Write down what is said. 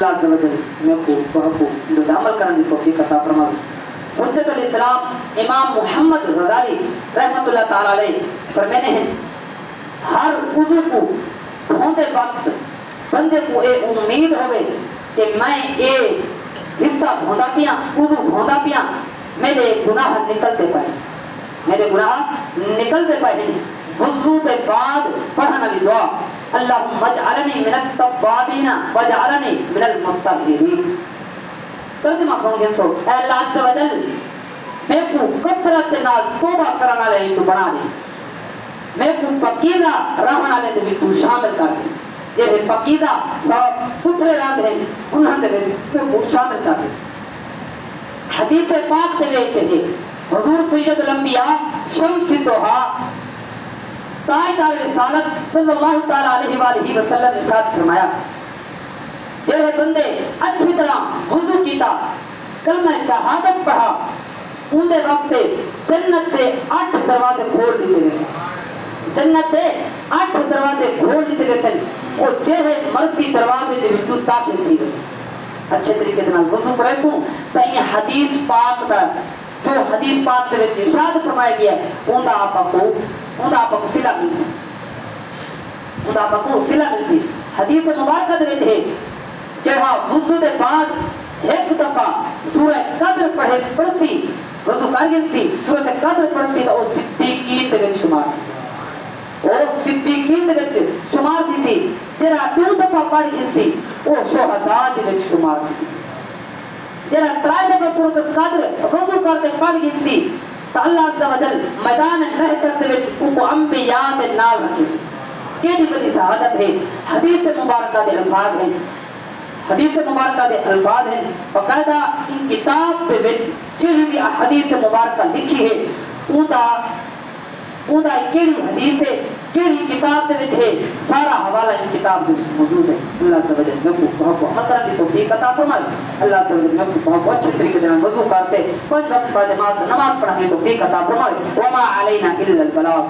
اللہ عز و جل میں کو عمل کرنے کی توفیق عطا فرمائے۔ حجت الاسلام امام محمد غزالی رحمۃ اللہ تعالی علیہ فرماتے ہیں ہر وضو کو دھوتے وقت بندے کو یہ امید ہوئے کہ میں یہ حصہ دھوندا پیا وضو دھوندا پیا میرے گناہ نکلتے پے میرے گناہ نکلتے پے ہیں۔ وضو کے بعد پڑھنا والی دعا اللہم اجعلنی من التوابین واجعلنی من المتطہرین۔ ترجمہ سن کے سو اے اللہ عز و جل میں کو کثرت نال توبہ کرنا لے تو بنا دے، میں کو پکیزہ رہنا لے تو شامل کر دے، جہے پکیزہ صاف ستھرے رہتے ہیں انہاں دے میں کو شامل کر دے۔ حدیث پاک سے لیتے ہیں حضور سید الانبیاء شمس توہا تاجدار رسالت صلی اللہ تعالی علیہ وآلہ وسلم نے ساتھ فرمایا جہے بندے اچھی طرح وضو کیتا کلمہ شہادت پڑھا اندے واسطے جنت دے 8 دروازے کھول دیتے گئے، جنت دے 8 دروازے کھول دیتے گئے وہ جہے مرضی دروازے دے وچوں داخل تھی گئے۔ اچھے طریقے سے وضو کرے تو یہ حدیث پاک دا جو حدیث پاک دے وچ ارشاد فرمایا گیا ہے اوندا آپا کو صلہ ملتی، اوندا آپا کو صلہ ملتی۔ حدیث مبارکہ دے وچ ہے جڑا وضو دے بعد ایک دفعہ سورہ قدر پڑھسی وضو کر گئی تھی سورہ قدر پڑھسی تو صدیقین دے وچ شمار تھی، اور صدیقین دے وچ شمار تھی جڑا 2 دفعہ پڑھ گئی سی وہ شہداء دے وچ شمار تھی، جڑا 3 دفعہ سورہ قدر وضو کرتے پڑھ گئی سی تو اللہ عز و جل میدان محشر دے وچ کو انبیاء دے نال رکھے سی۔ کیڑی بڑی شہادت ہے، حدیث مبارکہ دے الفاظ ہیں، حدیث مبارکہ دے الفاظ ہیں باقاعدہ ان کتاب دے وچ جڑی بھی حدیث مبارکہ لکھی ہے اوندا کیڑی حدیث ہے کیڑی کتاب دے وچ ہے سارا حوالہ ان کتاب دے موجود ہے۔ اللہ تعالی نے بہت عمل کرنے کی توفیق عطا فرمائے۔ اللہ تعالی نے بہت اچھے طریقے سے وضو کرتے 5 وقت بعد نماز پڑھنے کی توفیق عطا فرمائے۔ وما علینا الا البلاغ۔